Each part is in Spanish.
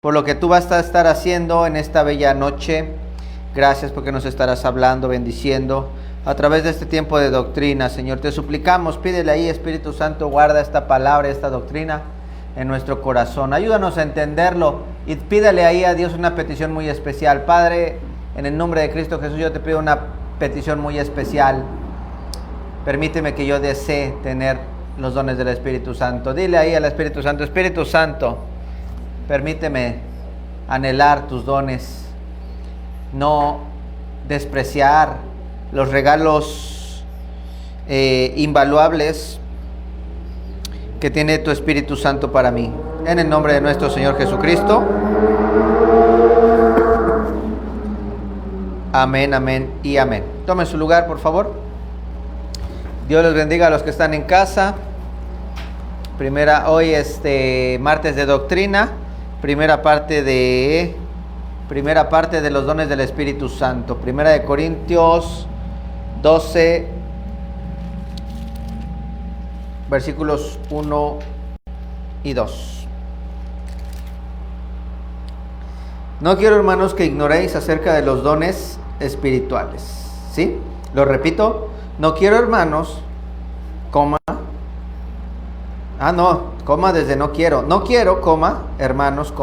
por lo que tú vas a estar haciendo en esta bella noche. Gracias porque nos estarás hablando, bendiciendo a través de este tiempo de doctrina, Señor. Te suplicamos, pídele ahí, Espíritu Santo, guarda esta palabra, esta doctrina en nuestro corazón. Ayúdanos a entenderlo y pídele ahí a Dios una petición muy especial. Padre, en el nombre de Cristo Jesús, yo te pido una petición muy especial. Permíteme que yo desee tener los dones del Espíritu Santo. Dile ahí al Espíritu Santo, Espíritu Santo, permíteme anhelar tus dones, no despreciar los regalos invaluables que tiene tu Espíritu Santo para mí. En el nombre de nuestro Señor Jesucristo. Amén, amén y amén. Tomen su lugar, por favor. Dios les bendiga a los que están en casa. Hoy martes de doctrina, primera parte de los dones del Espíritu Santo. Primera de Corintios 12, versículos 1 y 2. No quiero, hermanos, que ignoréis acerca de los dones espirituales. ¿Sí? Lo repito. No quiero, hermanos, desde no quiero. No quiero, hermanos,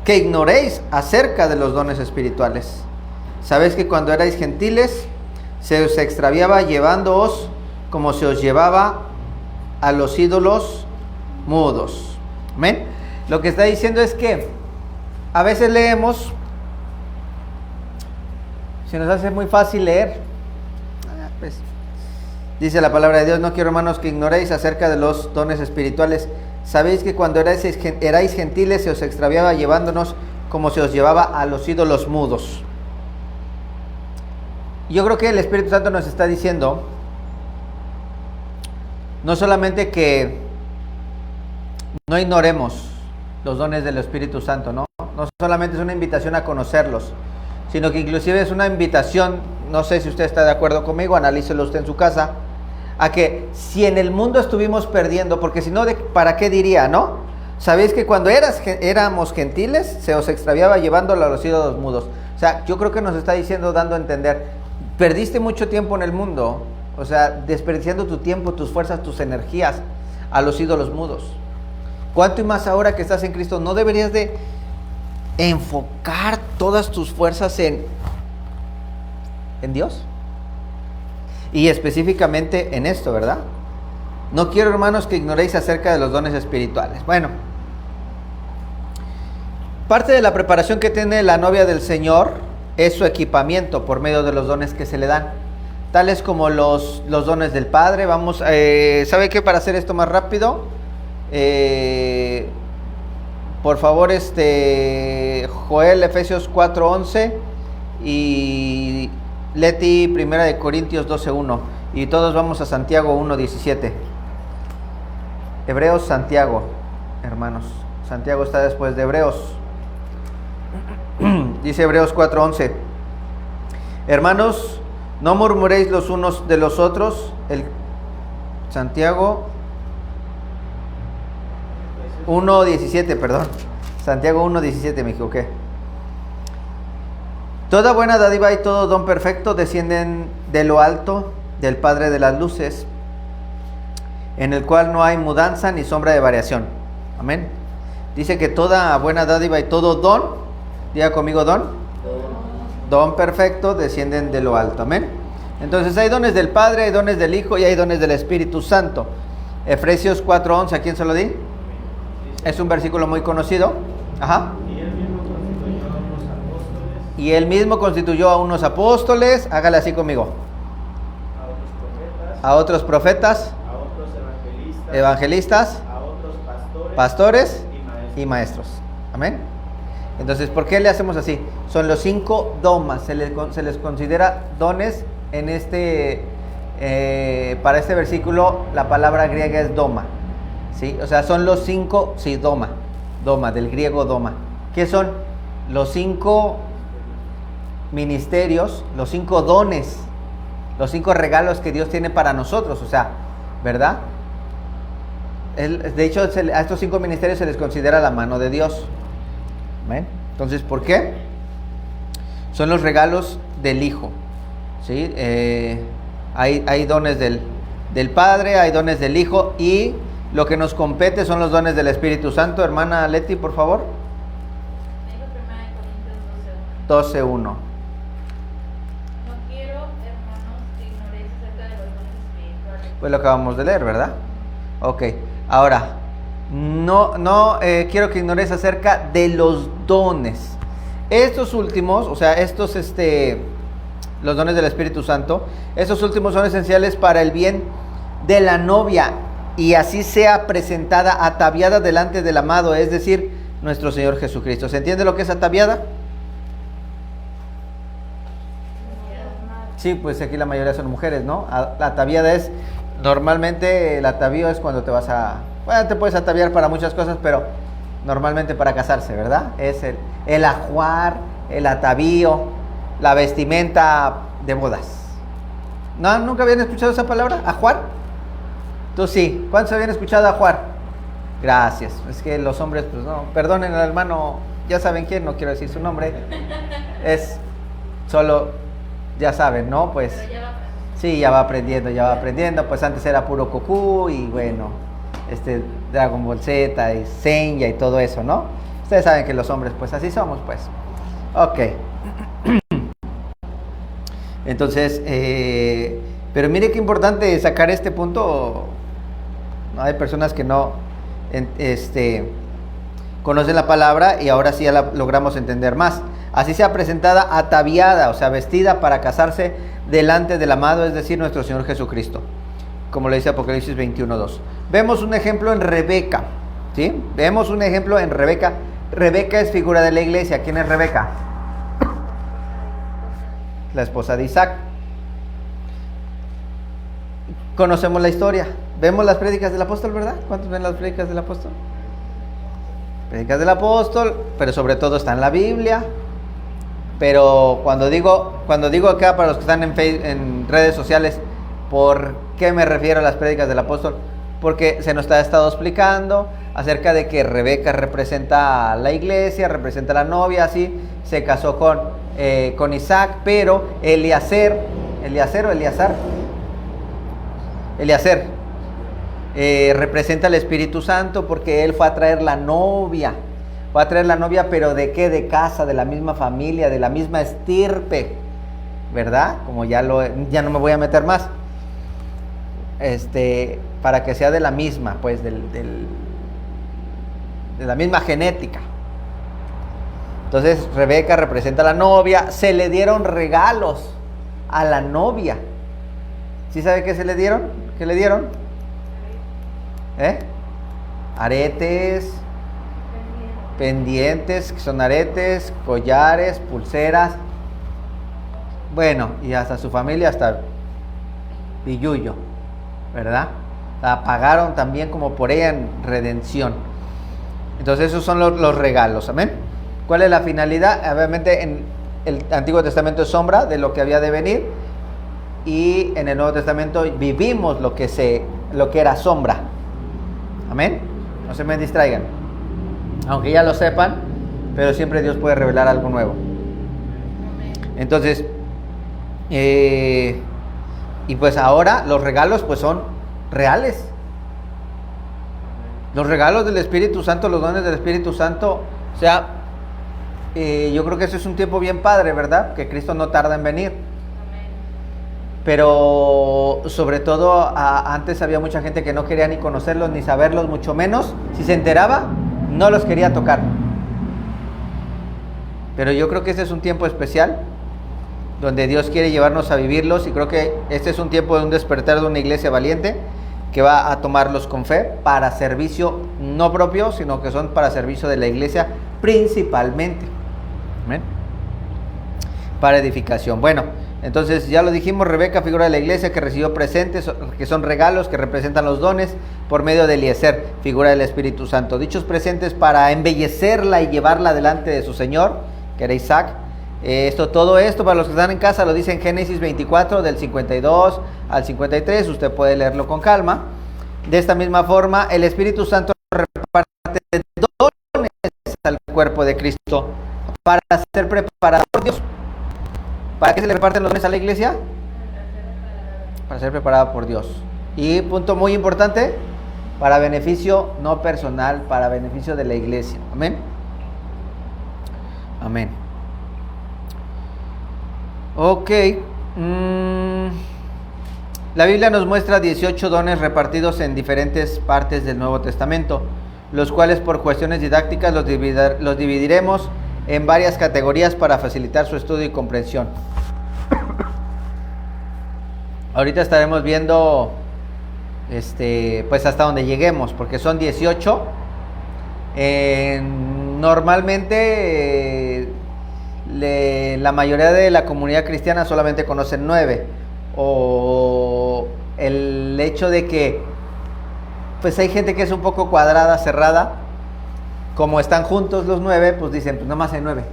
que ignoréis acerca de los dones espirituales. Sabéis que cuando erais gentiles, se os extraviaba llevándoos como se os llevaba a los ídolos mudos. ¿Amén? Lo que está diciendo es que a veces leemos, se nos hace muy fácil leer. Pues, dice la palabra de Dios: no quiero, hermanos, que ignoréis acerca de los dones espirituales. Sabéis que cuando erais gentiles se os extraviaba llevándonos como se os llevaba a los ídolos mudos. Yo creo que el Espíritu Santo nos está diciendo no solamente que no ignoremos los dones del Espíritu Santo, no solamente es una invitación a conocerlos, sino que inclusive es una invitación, no sé si usted está de acuerdo conmigo, analícelo usted en su casa, a que si en el mundo estuvimos perdiendo, porque si no, ¿para qué diría, no? Sabéis que cuando éramos gentiles, se os extraviaba llevándolo a los ídolos mudos. O sea, yo creo que nos está diciendo, dando a entender, perdiste mucho tiempo en el mundo, o sea, desperdiciando tu tiempo, tus fuerzas, tus energías a los ídolos mudos. ¿Cuánto y más ahora que estás en Cristo? ¿No deberías de enfocar todas tus fuerzas en Dios? Y específicamente en esto, ¿verdad? No quiero, hermanos, que ignoréis acerca de los dones espirituales. Bueno, parte de la preparación que tiene la novia del Señor es su equipamiento por medio de los dones que se le dan, tales como los dones del Padre. Vamos, ¿sabe qué? Para hacer esto más rápido, por favor, Joel, Efesios 4:11 y Leti, Primera de Corintios 12:1, y todos vamos a Santiago 1:17. Hebreos, Santiago, hermanos. Santiago está después de Hebreos. Dice Hebreos 4:11: hermanos, no murmuréis los unos de los otros. Santiago 1:17, perdón. Santiago 1:17, me equivoqué. Toda buena dádiva y todo don perfecto descienden de lo alto, del Padre de las luces, en el cual no hay mudanza ni sombra de variación. Amén. Dice que toda buena dádiva y todo don, diga conmigo, don perfecto, descienden de lo alto. Amén. Entonces hay dones del Padre, hay dones del Hijo y hay dones del Espíritu Santo. Efesios 4:11, ¿a quién se lo di? Es un versículo muy conocido. Ajá. Y él mismo constituyó a unos apóstoles, hágale así conmigo, a otros profetas, a otros evangelistas, a otros pastores y maestros. Amén. Entonces, ¿por qué le hacemos así? Son los 5 domas, se les considera dones en para este versículo. La palabra griega es doma, ¿sí? O sea, son los 5, sí, doma, del griego doma. ¿Qué son? Los 5 ministerios, los 5 dones, los 5 regalos que Dios tiene para nosotros, o sea, ¿verdad? De hecho, a estos 5 ministerios se les considera la mano de Dios. Amén. Entonces, ¿por qué? Son los regalos del Hijo. ¿Sí? Hay dones del Padre, hay dones del Hijo, y lo que nos compete son los dones del Espíritu Santo. Hermana Leti, por favor. 12:1. No quiero, hermanos, que ignoréis acerca de los dones espirituales. Pues lo acabamos de leer, ¿verdad? Ok. Ahora, no quiero que ignores acerca de los dones. Estos últimos, o sea, los dones del Espíritu Santo, estos últimos son esenciales para el bien de la novia, y así sea presentada ataviada delante del amado, es decir, nuestro Señor Jesucristo. ¿Se entiende lo que es ataviada? Sí, pues aquí la mayoría son mujeres, ¿no? La ataviada es, normalmente el atavío es cuando te vas a... Bueno, te puedes ataviar para muchas cosas, pero normalmente para casarse, ¿verdad? Es el ajuar, el atavío, la vestimenta de bodas. ¿No? ¿Nunca habían escuchado esa palabra? ¿Ajuar? Tú sí. ¿Cuántos habían escuchado ajuar? Gracias. Es que los hombres, pues no. Perdonen al hermano, ya saben quién, no quiero decir su nombre. Es solo, ya saben, ¿no? Pues sí, ya va aprendiendo. Pues antes era puro Goku y bueno, Dragon Ball Z y Seiya y todo eso, ¿no? Ustedes saben que los hombres, pues así somos, pues. Ok. Entonces, pero mire qué importante sacar este punto. Hay personas que no conocen la palabra, y ahora sí ya la logramos entender más. Así sea presentada ataviada, o sea, vestida para casarse delante del amado, es decir, nuestro Señor Jesucristo, como le dice Apocalipsis 21:2. Vemos un ejemplo en Rebeca, ¿sí? Vemos un ejemplo en Rebeca. Rebeca es figura de la iglesia. ¿Quién es Rebeca? La esposa de Isaac. Conocemos la historia. Vemos las prédicas del apóstol, ¿verdad? ¿Cuántos ven las prédicas del apóstol? Prédicas del apóstol, pero sobre todo está en la Biblia. Pero cuando digo acá, para los que están en redes sociales, ¿por qué me refiero a las prédicas del apóstol? Porque se nos ha estado explicando acerca de que Rebeca representa a la iglesia, representa a la novia, así se casó con Isaac, pero Eliezer representa al Espíritu Santo, porque él fue a traer la novia. Pero ¿de qué? De casa, de la misma familia, de la misma estirpe, ¿verdad? Como ya no me voy a meter más. Para que sea de la misma, pues, de la misma genética. Entonces, Rebeca representa a la novia. Se le dieron regalos a la novia. ¿Sí sabe qué se le dieron? ¿Qué le dieron? Aretes, pendientes, que son aretes, collares, pulseras. Bueno, y hasta su familia, hasta Pilluyo, ¿verdad? La pagaron también como por ella en redención. Entonces esos son los regalos, amén. ¿Cuál es la finalidad? Obviamente en el Antiguo Testamento es sombra de lo que había de venir, y en el Nuevo Testamento vivimos lo que era sombra. Amén. No se me distraigan, aunque ya lo sepan, pero siempre Dios puede revelar algo nuevo. Entonces, y pues ahora los regalos pues son reales. Los regalos del Espíritu Santo, los dones del Espíritu Santo, o sea, yo creo que eso es un tiempo bien padre, ¿verdad? Que Cristo no tarda en venir. Pero sobre todo antes había mucha gente que no quería ni conocerlos ni saberlos, mucho menos, si se enteraba, no los quería tocar. Pero yo creo que este es un tiempo especial donde Dios quiere llevarnos a vivirlos, y creo que este es un tiempo de un despertar de una iglesia valiente que va a tomarlos con fe para servicio no propio, sino que son para servicio de la iglesia principalmente. ¿Amén? Para edificación. Bueno, entonces ya lo dijimos, Rebeca, figura de la iglesia que recibió presentes, que son regalos que representan los dones por medio de Eliezer, figura del Espíritu Santo. Dichos presentes para embellecerla y llevarla delante de su Señor, que era Isaac. Todo esto para los que están en casa lo dice en Génesis 24 del 52 al 53, usted puede leerlo con calma. De esta misma forma, el Espíritu Santo reparte dones al cuerpo de Cristo para ser preparado por Dios. ¿Para qué se le reparten los dones a la iglesia? Para ser preparado por Dios. Y punto muy importante, para beneficio no personal, para beneficio de la iglesia. Amén. Amén. Ok. La Biblia nos muestra 18 dones repartidos en diferentes partes del Nuevo Testamento, los cuales por cuestiones didácticas los dividiremos en varias categorías para facilitar su estudio y comprensión. Ahorita estaremos viendo pues hasta donde lleguemos, porque son 18. Normalmente la mayoría de la comunidad cristiana solamente conocen 9, o el hecho de que pues hay gente que es un poco cuadrada, cerrada, como están juntos los 9, pues dicen, pues nomás hay 9.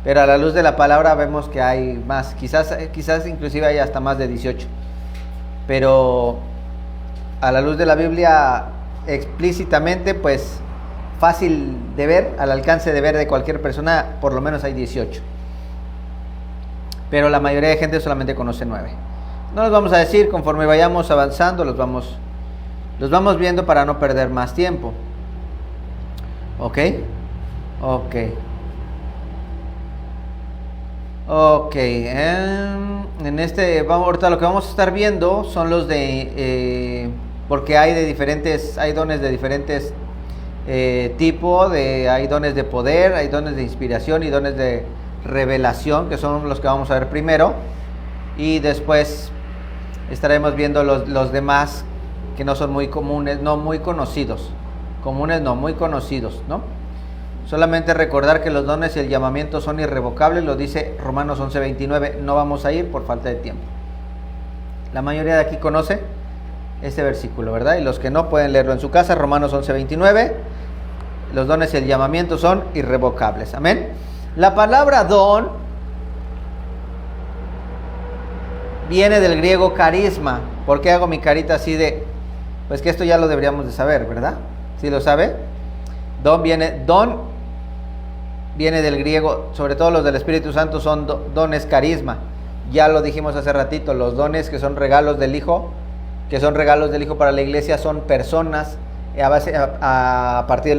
Pero a la luz de la palabra vemos que hay más, quizás inclusive hay hasta más de 18. Pero a la luz de la Biblia explícitamente, pues fácil de ver, al alcance de ver de cualquier persona, por lo menos hay 18. Pero la mayoría de gente solamente conoce 9. No los vamos a decir, conforme vayamos avanzando, los vamos viendo para no perder más tiempo. ¿Ok? Ok. Ok. Ahorita lo que vamos a estar viendo son los de... porque hay dones de diferentes tipos, hay dones de poder, hay dones de inspiración y dones de revelación, que son los que vamos a ver primero, y después estaremos viendo los demás que no son muy comunes, no muy conocidos, muy conocidos, ¿no? Solamente recordar que los dones y el llamamiento son irrevocables, lo dice Romanos 11:29, no vamos a ir por falta de tiempo. La mayoría de aquí conoce este versículo, ¿verdad? Y los que no pueden leerlo en su casa, Romanos 11:29, los dones y el llamamiento son irrevocables, amén. La palabra don viene del griego carisma. ¿Por qué hago mi carita así de...? Pues que esto ya lo deberíamos de saber, ¿verdad? ¿Sí lo sabe? Don viene del griego, sobre todo los del Espíritu Santo son dones carisma. Ya lo dijimos hace ratito, los dones que son regalos del Hijo, para la iglesia, son personas a partir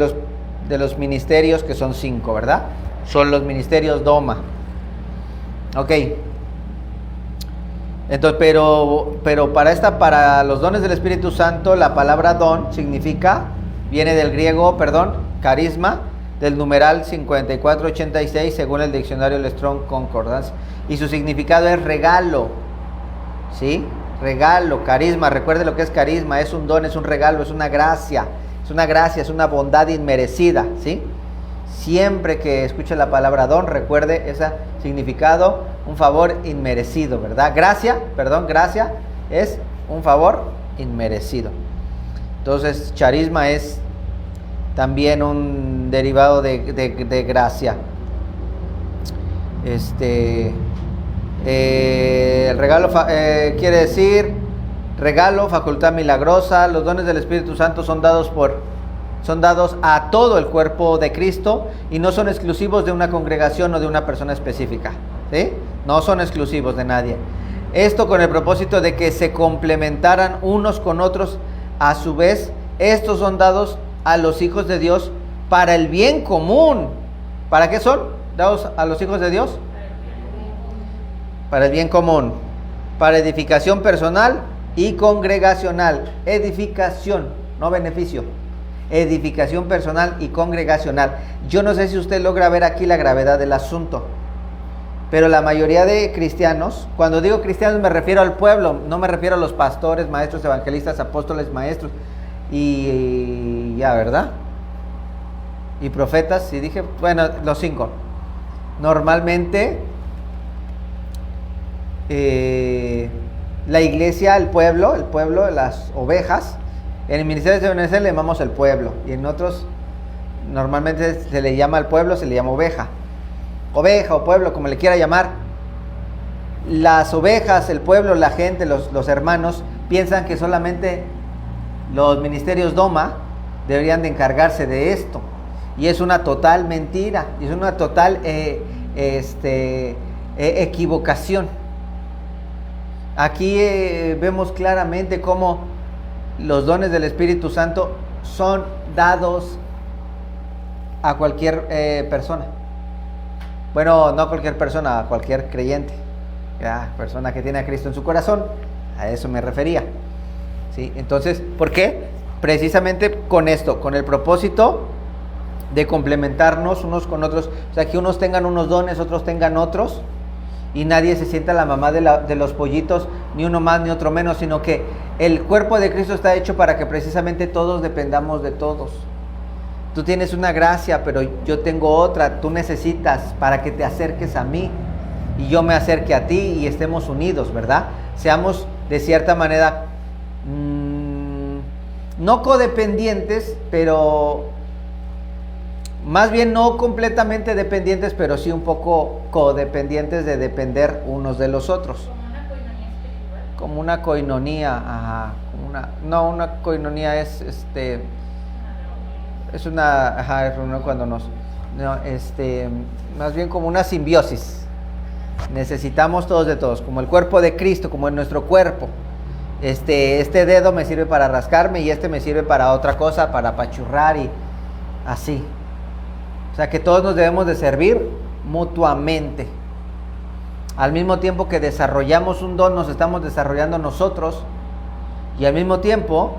de los ministerios, que son 5, ¿verdad? Son los ministerios doma. Ok. Entonces, pero para los dones del Espíritu Santo, la palabra don viene del griego, carisma, del numeral 5486, según el diccionario del Strong Concordance, y su significado es regalo, ¿sí? Regalo, carisma, recuerde lo que es carisma, es un don, es un regalo, es una gracia, es una bondad inmerecida, ¿sí? Siempre que escuche la palabra don, recuerde ese significado, un favor inmerecido, ¿verdad? Gracia es un favor inmerecido. Entonces, charisma es también un derivado de gracia. El regalo quiere decir regalo, facultad milagrosa. Los dones del Espíritu Santo son dados a todo el cuerpo de Cristo y no son exclusivos de una congregación o de una persona específica, ¿sí? No son exclusivos de nadie. Esto con el propósito de que se complementaran unos con otros. A su vez, estos son dados a los hijos de Dios para el bien común. ¿Para qué son dados a los hijos de Dios? Para el bien común, para edificación personal y congregacional. Edificación, no beneficio. Edificación personal y congregacional. Yo no sé si usted logra ver aquí la gravedad del asunto, pero la mayoría de cristianos, cuando digo cristianos me refiero al pueblo, no me refiero a los pastores, maestros, evangelistas, apóstoles, maestros y ya, ¿verdad? Y profetas, y dije, bueno, los 5. Normalmente la iglesia, el pueblo, las ovejas, en el ministerio de Ebenezer le llamamos el pueblo, y en otros normalmente se le llama al pueblo, se le llama oveja o pueblo, como le quiera llamar. Las ovejas, el pueblo, la gente, los hermanos piensan que solamente los ministerios doma deberían de encargarse de esto. Y es una total mentira, es una total equivocación. Aquí vemos claramente cómo los dones del Espíritu Santo son dados a cualquier persona. Bueno, no a cualquier persona, a cualquier creyente, persona que tiene a Cristo en su corazón. A eso me refería, ¿sí? Entonces, ¿por qué? Precisamente con esto, con el propósito de complementarnos unos con otros. O sea, que unos tengan unos dones, otros tengan otros, y nadie se sienta la mamá de los pollitos, ni uno más ni otro menos, sino que el cuerpo de Cristo está hecho para que precisamente todos dependamos de todos. Tú tienes una gracia, pero yo tengo otra. Tú necesitas para que te acerques a mí y yo me acerque a ti y estemos unidos, ¿verdad? Seamos de cierta manera no codependientes, pero más bien no completamente dependientes, pero sí un poco codependientes de depender unos de los otros. Como una coinonía espiritual. Como una coinonía, una coinonía es una reunión cuando más bien como una simbiosis. Necesitamos todos de todos, como el cuerpo de Cristo, como en nuestro cuerpo. Este dedo me sirve para rascarme y me sirve para otra cosa, para apachurrar y así. O sea que todos nos debemos de servir mutuamente. Al mismo tiempo que desarrollamos un don, nos estamos desarrollando nosotros, y al mismo tiempo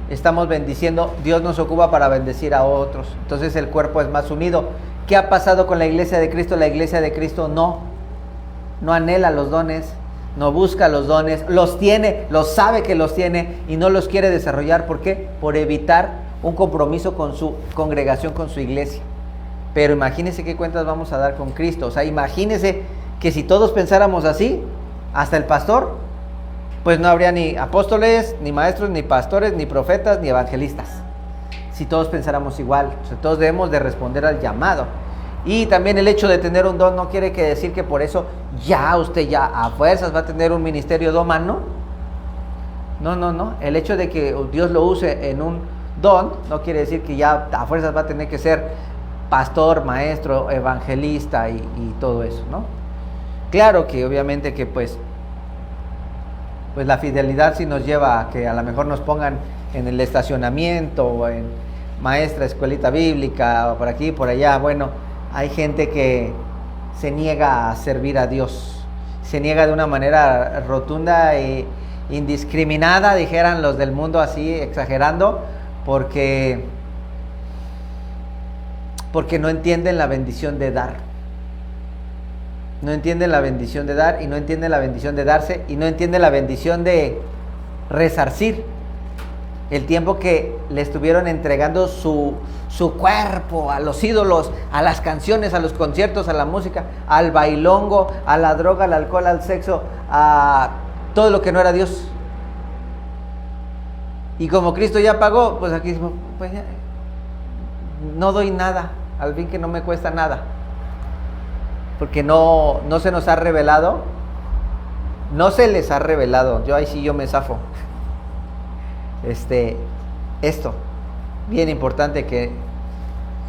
estamos bendiciendo. Dios nos ocupa para bendecir a otros. Entonces el cuerpo es más unido. ¿Qué ha pasado con la iglesia de Cristo? La iglesia de Cristo no anhela los dones, no busca los dones, los tiene, los sabe que los tiene y no los quiere desarrollar. ¿Por qué? Por evitar un compromiso con su congregación, con su iglesia. Pero imagínense qué cuentas vamos a dar con Cristo. O sea, imagínense que si todos pensáramos así, hasta el pastor, pues no habría ni apóstoles, ni maestros, ni pastores, ni profetas, ni evangelistas. Si todos pensáramos igual, o sea, todos debemos de responder al llamado. Y también el hecho de tener un don no quiere decir que por eso usted a fuerzas va a tener un ministerio de humano. No. El hecho de que Dios lo use en un don no quiere decir que ya a fuerzas va a tener que ser pastor, maestro, evangelista y todo eso, ¿no? Claro que obviamente que pues la fidelidad sí nos lleva a que a lo mejor nos pongan en el estacionamiento o en maestra, escuelita bíblica o por aquí, por allá. Bueno, hay gente que se niega a servir a Dios, se niega de una manera rotunda e indiscriminada, dijeran los del mundo así, exagerando, porque no entienden la bendición de dar. No entienden la bendición de dar y no entienden la bendición de darse y no entienden la bendición de resarcir el tiempo que le estuvieron entregando su cuerpo a los ídolos, a las canciones, a los conciertos, a la música, al bailongo, a la droga, al alcohol, al sexo, a todo lo que no era Dios. Y como Cristo ya pagó, pues aquí pues ya, no doy nada, al fin que no me cuesta nada. Porque no se nos ha revelado, no se les ha revelado, yo ahí sí yo me zafo. Esto, bien importante, que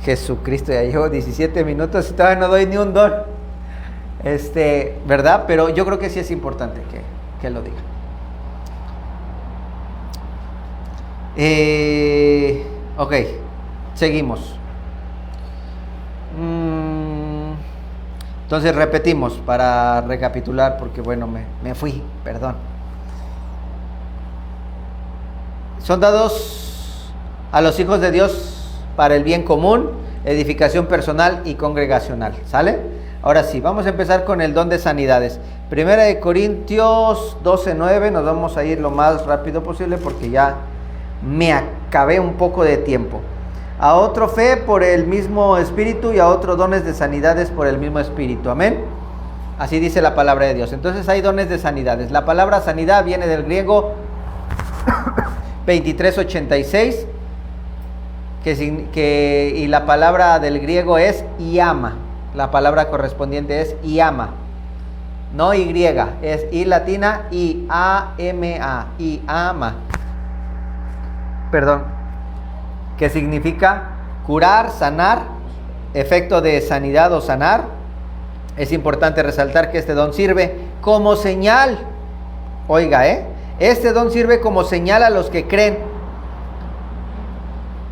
Jesucristo, ya llevo 17 minutos y todavía no doy ni un don, ¿verdad? Pero yo creo que sí es importante que lo diga. Ok, seguimos. Entonces repetimos para recapitular, porque bueno, me fui, perdón. Son dados a los hijos de Dios para el bien común, edificación personal y congregacional, ¿sale? Ahora sí, vamos a empezar con el don de sanidades. Primera de Corintios 12:9, nos vamos a ir lo más rápido posible porque ya me acabé un poco de tiempo. A otro fe por el mismo Espíritu y a otro dones de sanidades por el mismo Espíritu. Amén. Así dice la palabra de Dios. Entonces hay dones de sanidades. La palabra sanidad viene del griego 2386, y la palabra del griego es iama. La palabra correspondiente es iama. No Y, es I latina, I-A-M-A, iama. Perdón. Que significa curar, sanar efecto de sanidad o sanar, es importante resaltar que este don sirve como señal. Oiga, este don sirve como señal a los que creen,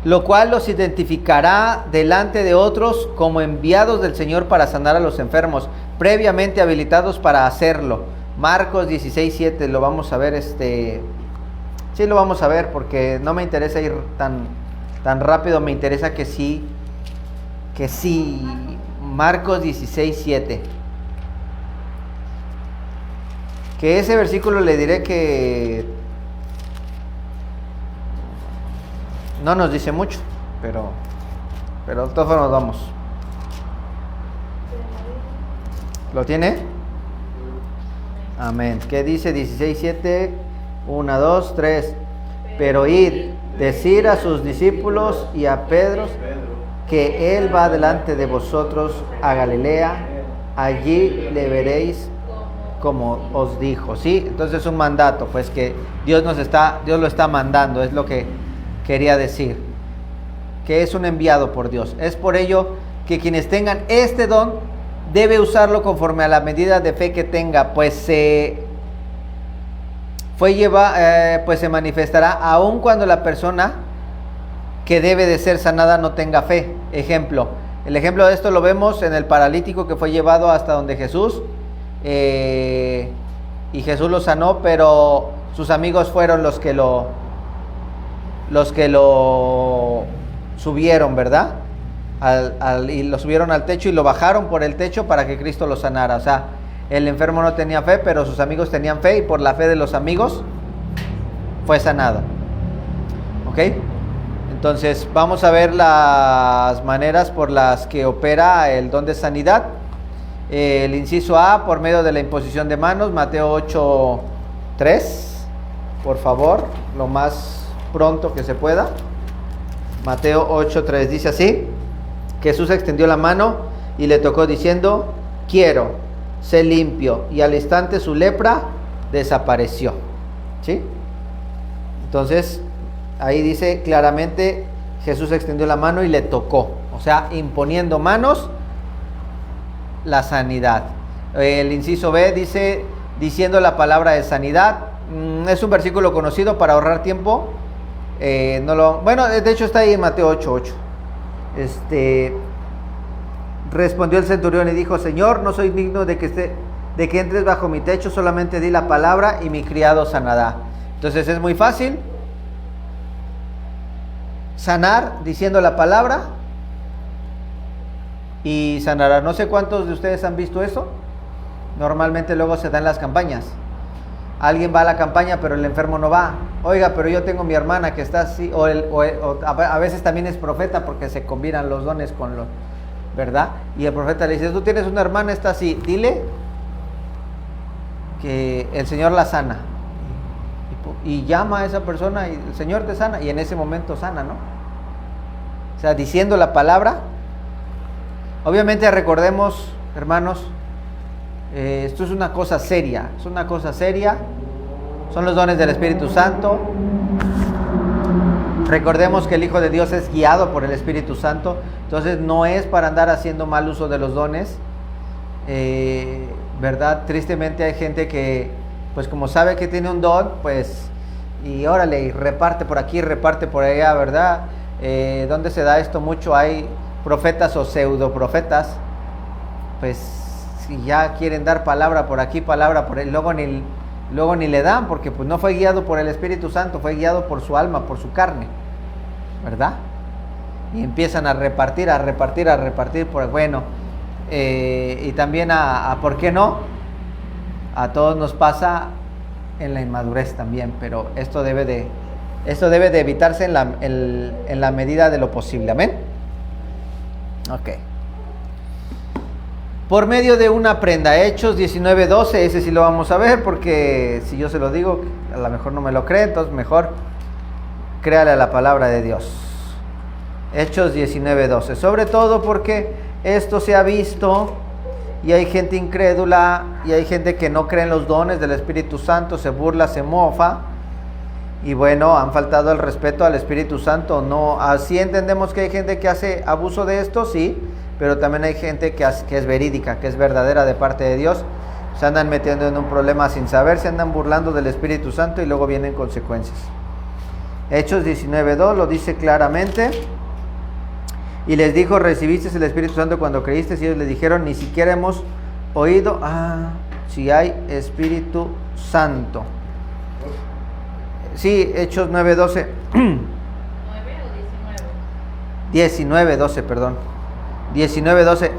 lo cual los identificará delante de otros como enviados del Señor para sanar a los enfermos, previamente habilitados para hacerlo. Marcos 16:7, lo vamos a ver, sí lo vamos a ver, porque no me interesa ir tan rápido, me interesa que sí. Marcos 16:7. Que ese versículo le diré que no nos dice mucho, pero de todas formas vamos. ¿Lo tiene? Amén. ¿Qué dice 16:7? 1, 2, 3. Pero id, decir a sus discípulos y a Pedro que él va delante de vosotros a Galilea, allí le veréis como os dijo. ¿Sí? Entonces es un mandato, pues que Dios lo está mandando, es lo que quería decir, que es un enviado por Dios. Es por ello que quienes tengan este don debe usarlo conforme a la medida de fe que tenga, pues se manifestará aun cuando la persona que debe de ser sanada no tenga fe. El ejemplo de esto lo vemos en el paralítico que fue llevado hasta donde Jesús, y Jesús lo sanó, pero sus amigos fueron los que lo subieron, ¿verdad? Y lo subieron al techo y lo bajaron por el techo para que Cristo lo sanara. O sea, el enfermo no tenía fe, pero sus amigos tenían fe, y por la fe de los amigos fue sanado. ¿Ok? Entonces vamos a ver las maneras por las que opera el don de sanidad. El inciso A, por medio de la imposición de manos, Mateo 8:3, por favor, lo más pronto que se pueda. Mateo 8:3 dice así: Jesús extendió la mano y le tocó diciendo: quiero, sé limpio, y al instante su lepra desapareció. ¿Sí? Entonces ahí dice claramente: Jesús extendió la mano y le tocó, o sea, imponiendo manos, la sanidad. El inciso B dice: diciendo la palabra de sanidad. Es un versículo conocido, para ahorrar tiempo. Bueno, de hecho está ahí en Mateo 8:8. Respondió el centurión y dijo: Señor, no soy digno de que entres bajo mi techo, solamente di la palabra y mi criado sanará. Entonces es muy fácil sanar diciendo la palabra y sanará. No sé cuántos de ustedes han visto eso. Normalmente luego se da en las campañas. Alguien va a la campaña, pero el enfermo no va. Oiga, pero yo tengo mi hermana que está así. O a veces también es profeta, porque se combinan los dones con los, ¿verdad? Y el profeta le dice: tú tienes una hermana, está así, dile que el Señor la sana. Y llama a esa persona y el Señor te sana. Y en ese momento sana, ¿no? O sea, diciendo la palabra. Obviamente recordemos, hermanos, esto es una cosa seria. Es una cosa seria. Son los dones del Espíritu Santo. Recordemos que el Hijo de Dios es guiado por el Espíritu Santo. Entonces no es para andar haciendo mal uso de los dones. ¿Verdad? Tristemente hay gente que, pues como sabe que tiene un don, pues, y órale, y reparte por aquí, reparte por allá, ¿verdad? ¿Dónde se da esto mucho? Hay profetas o pseudoprofetas, pues, si ya quieren dar palabra por aquí, palabra por ahí, luego ni le dan, porque pues no fue guiado por el Espíritu Santo, fue guiado por su alma, por su carne, ¿verdad? Y empiezan a repartir, pues bueno, y también ¿por qué no? A todos nos pasa en la inmadurez también, pero esto debe de evitarse en la medida de lo posible. Amén. Ok. Por medio de una prenda, Hechos 19:12, ese sí lo vamos a ver, porque si yo se lo digo, a lo mejor no me lo cree, entonces mejor créale a la palabra de Dios. Hechos 19:12, sobre todo porque esto se ha visto y hay gente incrédula y hay gente que no cree en los dones del Espíritu Santo, se burla, se mofa, y bueno, han faltado el respeto al Espíritu Santo. No, así entendemos que hay gente que hace abuso de esto, sí, pero también hay gente que es verídica, que es verdadera de parte de Dios. Se andan metiendo en un problema sin saber, se andan burlando del Espíritu Santo y luego vienen consecuencias. Hechos 19:2 lo dice claramente. Y les dijo: ¿recibisteis el Espíritu Santo cuando creísteis? Y ellos le dijeron: ni siquiera hemos oído si hay Espíritu Santo. Sí, Hechos 9:12. 9 o 19. 19:12, perdón. 19:12.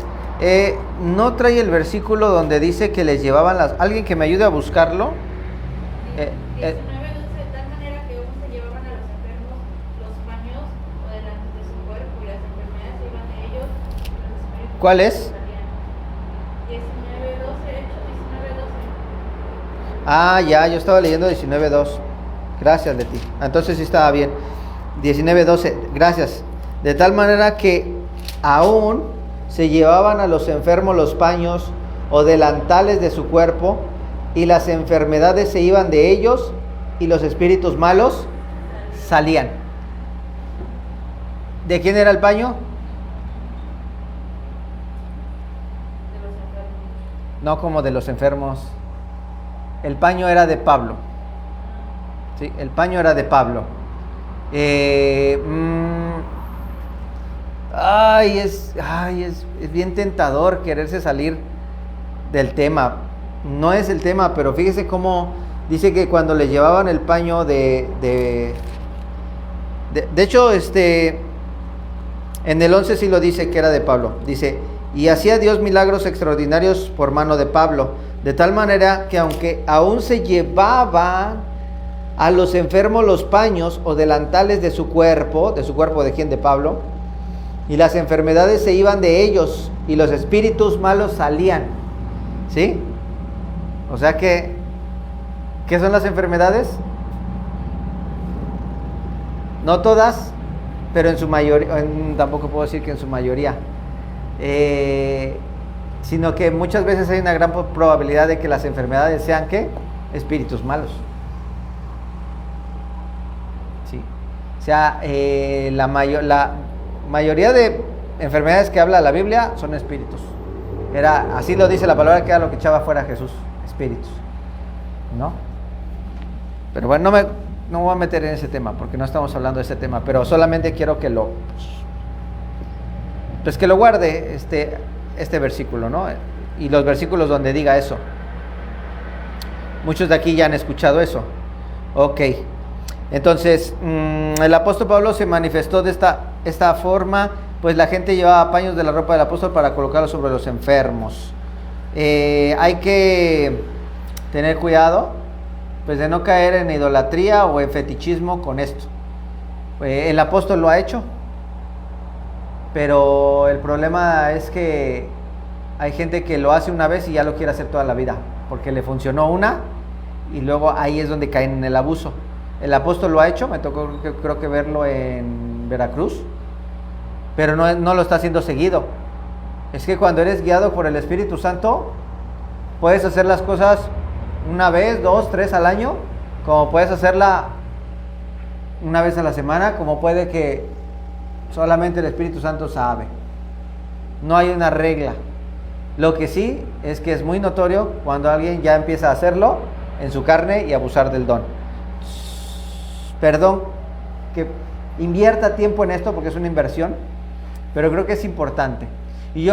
No trae el versículo donde dice que les llevaban las... ¿Alguien que me ayude a buscarlo? 19, 12, de tal manera que aún se llevaban a los enfermos los paños o delante de su cuerpo y las enfermedades se iban de ellos. Los espíritus ¿Cuál es? salían. 19, 12, Hechos 19, 12. Ya, yo estaba leyendo 19:2. Gracias, Leti. Entonces sí estaba bien. 19:12, gracias. De tal manera que aún se llevaban a los enfermos los paños o delantales de su cuerpo, y las enfermedades se iban de ellos, y los espíritus malos salían. ¿De quién era el paño? De los enfermos. No como de los enfermos. El paño era de Pablo. Sí, el paño era de Pablo. Es bien tentador quererse salir del tema. No es el tema, pero fíjese cómo dice que cuando le llevaban el paño de hecho, en el 11 sí lo dice que era de Pablo. Dice: y hacía Dios milagros extraordinarios por mano de Pablo, de tal manera que aunque aún se llevaban a los enfermos los paños o delantales de su cuerpo ¿de quién? De Pablo, y las enfermedades se iban de ellos, y los espíritus malos salían. ¿Sí? O sea que, ¿qué son las enfermedades? No todas, pero en su mayoría, tampoco puedo decir que en su mayoría, sino que muchas veces hay una gran probabilidad de que las enfermedades sean, ¿qué? Espíritus malos. Sí. O sea, la mayoría de enfermedades que habla la Biblia son espíritus. Así lo dice la palabra, que era lo que echaba fuera Jesús, espíritus, ¿no? Pero bueno, no me voy a meter en ese tema, porque no estamos hablando de ese tema, pero solamente quiero que lo guarde este versículo, ¿no? Y los versículos donde diga eso. Muchos de aquí ya han escuchado eso. Ok. Entonces, el apóstol Pablo se manifestó de esta forma, pues la gente llevaba paños de la ropa del apóstol para colocarlos sobre los enfermos. Hay que tener cuidado, pues de no caer en idolatría o en fetichismo con esto. El apóstol lo ha hecho, pero el problema es que hay gente que lo hace una vez y ya lo quiere hacer toda la vida, porque le funcionó una, y luego ahí es donde caen en el abuso. El apóstol lo ha hecho, me tocó creo que verlo en Veracruz, pero no lo está haciendo seguido. Es que cuando eres guiado por el Espíritu Santo, puedes hacer las cosas una vez, 2, 3 al año, como puedes hacerla una vez a la semana, como puede que solamente el Espíritu Santo sabe. No hay una regla. Lo que sí es que es muy notorio cuando alguien ya empieza a hacerlo en su carne y abusar del don. Perdón que invierta tiempo en esto, porque es una inversión, pero creo que es importante.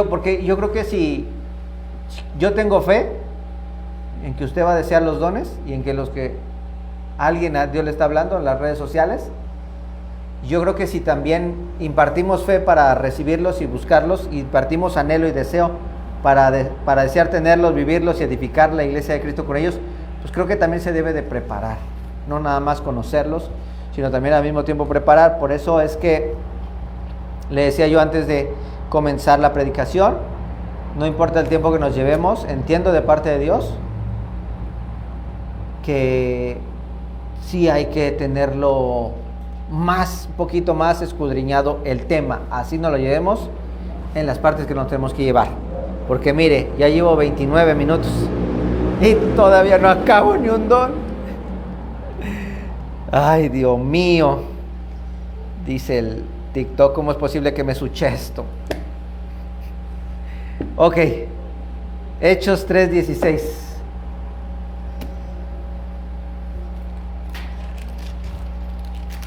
Porque yo creo que si yo tengo fe en que usted va a desear los dones, y en que Dios le está hablando en las redes sociales, yo creo que si también impartimos fe para recibirlos y buscarlos, y impartimos anhelo y deseo para desear tenerlos, vivirlos y edificar la iglesia de Cristo con ellos, pues creo que también se debe de preparar, no nada más conocerlos, sino también al mismo tiempo preparar. Por eso es que le decía yo antes de comenzar la predicación, no importa el tiempo que nos llevemos, entiendo de parte de Dios que sí hay que tenerlo un poquito más escudriñado el tema, así nos lo llevemos en las partes que nos tenemos que llevar. Porque mire, ya llevo 29 minutos y todavía no acabo ni un don. Ay, Dios mío. Dice el TikTok: ¿cómo es posible que me suche esto? Ok. Hechos 3:16.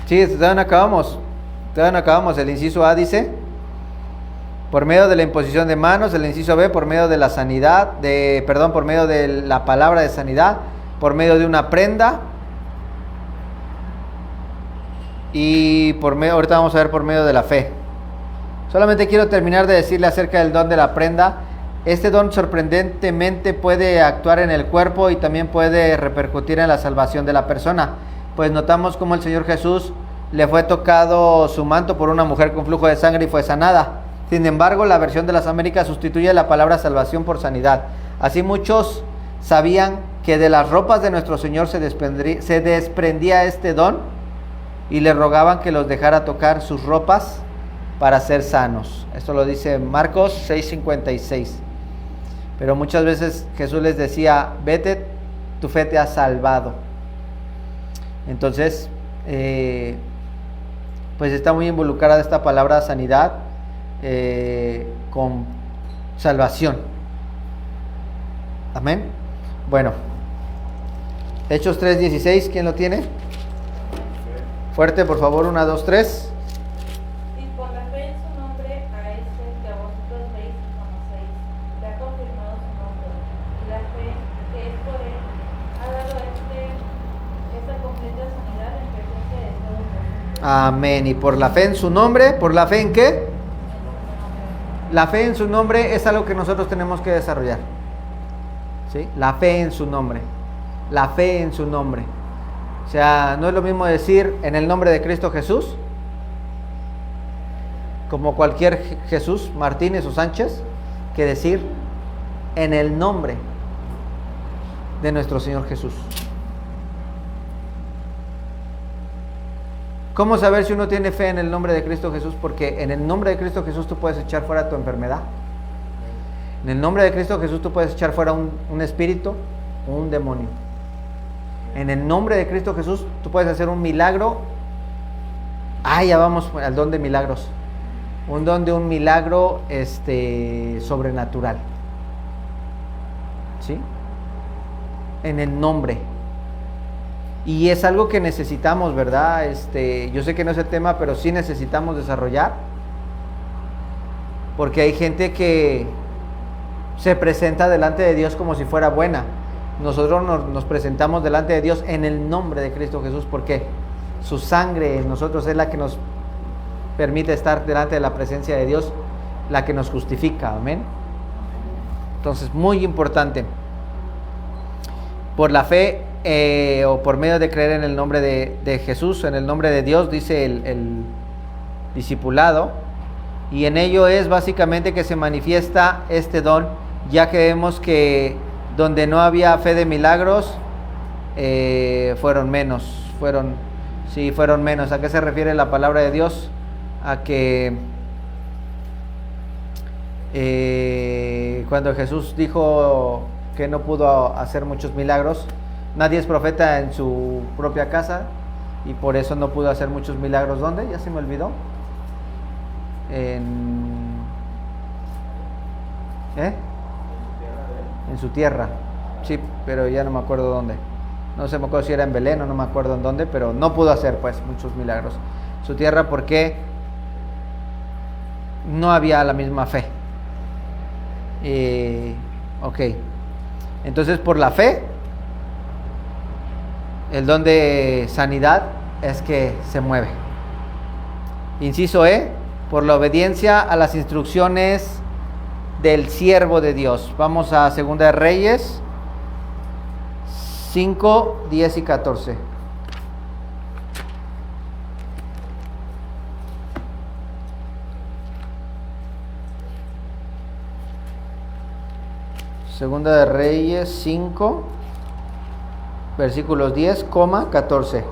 Sí, todavía no acabamos. Todavía no acabamos. El inciso A dice: por medio de la imposición de manos. El inciso B: por medio de la sanidad, por medio de la palabra de sanidad, por medio de una prenda. Y ahorita vamos a ver por medio de la fe. Solamente quiero terminar de decirle acerca del don de la prenda. Este don sorprendentemente puede actuar en el cuerpo y también puede repercutir en la salvación de la persona. Pues notamos cómo el Señor Jesús le fue tocado su manto por una mujer con flujo de sangre y fue sanada. Sin embargo, la versión de las Américas sustituye la palabra salvación por sanidad. Así muchos sabían que de las ropas de nuestro Señor se desprendía este don y le rogaban que los dejara tocar sus ropas para ser sanos. Esto lo dice Marcos 6:56. Pero muchas veces Jesús les decía: vete, tu fe te ha salvado. Entonces, pues está muy involucrada esta palabra sanidad con salvación. Amén. Bueno, Hechos 3:16, ¿quién lo tiene? Fuerte, por favor, 1, 2, 3. Y por la fe en su nombre a ese que a vosotros veis y conocéis, le ha confirmado su nombre. Y la fe que es por él ha dado esta completa sanidad en presencia de todos vosotros. Amén. Y por la fe en su nombre, ¿por la fe en qué? La fe en su nombre es algo que nosotros tenemos que desarrollar. ¿Sí? La fe en su nombre. La fe en su nombre. O sea, no es lo mismo decir en el nombre de Cristo Jesús, como cualquier Jesús, Martínez o Sánchez, que decir en el nombre de nuestro Señor Jesús. ¿Cómo saber si uno tiene fe en el nombre de Cristo Jesús? Porque en el nombre de Cristo Jesús tú puedes echar fuera tu enfermedad. En el nombre de Cristo Jesús tú puedes echar fuera un espíritu o un demonio. En el nombre de Cristo Jesús tú puedes hacer un milagro. Ya vamos al don de milagros. Un don de un milagro sobrenatural. ¿Sí? En el nombre. Y es algo que necesitamos, ¿verdad? Yo sé que no es el tema, pero sí necesitamos desarrollar. Porque hay gente que se presenta delante de Dios como si fuera buena. Nosotros nos presentamos delante de Dios en el nombre de Cristo Jesús, porque su sangre en nosotros es la que nos permite estar delante de la presencia de Dios, la que nos justifica. Amén. Entonces, muy importante. Por la fe o por medio de creer en el nombre de Jesús, en el nombre de Dios, dice el discipulado, y en ello es básicamente que se manifiesta este don, ya que vemos que donde no había fe de milagros, fueron menos. Fueron menos. ¿A qué se refiere la palabra de Dios? A que cuando Jesús dijo que no pudo hacer muchos milagros, nadie es profeta en su propia casa, y por eso no pudo hacer muchos milagros. ¿Dónde? Ya se me olvidó. En su tierra, sí, pero ya no me acuerdo dónde. No sé, me acuerdo si era en Belén o no me acuerdo en dónde, pero no pudo hacer pues muchos milagros. Su tierra, porque no había la misma fe. Ok. Entonces, por la fe, el don de sanidad es que se mueve. Inciso E, por la obediencia a las instrucciones del siervo de Dios. Vamos a 2 de Reyes 5, 10 y 14. Segunda de Reyes 5, versículos 10, 14.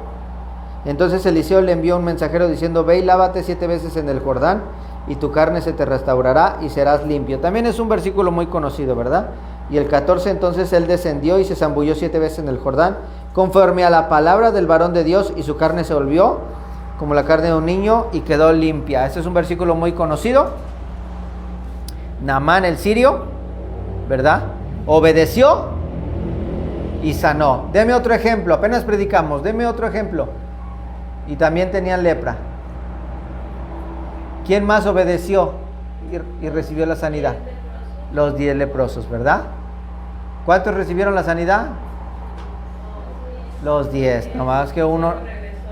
Entonces Eliseo le envió un mensajero diciendo: ve y lávate 7 veces en el Jordán, y tu carne se te restaurará y serás limpio. También es un versículo muy conocido, ¿verdad? Y el 14, entonces él descendió y se zambulló 7 veces en el Jordán, conforme a la palabra del varón de Dios, y su carne se volvió como la carne de un niño y quedó limpia. Este es un versículo muy conocido. Naamán el sirio, ¿verdad? Obedeció y sanó. Deme otro ejemplo, apenas predicamos, deme otro ejemplo. Y también tenían lepra. ¿Quién más obedeció y recibió la sanidad? Los 10 leprosos, ¿verdad? ¿Cuántos recibieron la sanidad? Los 10, nomás que uno,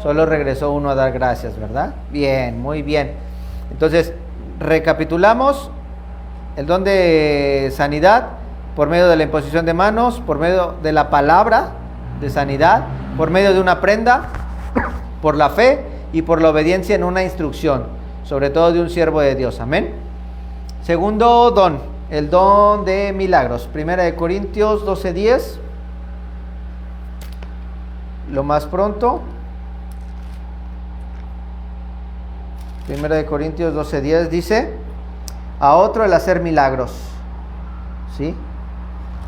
solo regresó uno a dar gracias, ¿verdad? Bien, muy bien. Entonces, recapitulamos el don de sanidad por medio de la imposición de manos, por medio de la palabra de sanidad, por medio de una prenda, por la fe y por la obediencia en una instrucción, sobre todo de un siervo de Dios. Amén. Segundo don, el don de milagros. Primera de Corintios 12:10. Lo más pronto. Primera de Corintios 12:10 dice: a otro el hacer milagros. ¿Sí?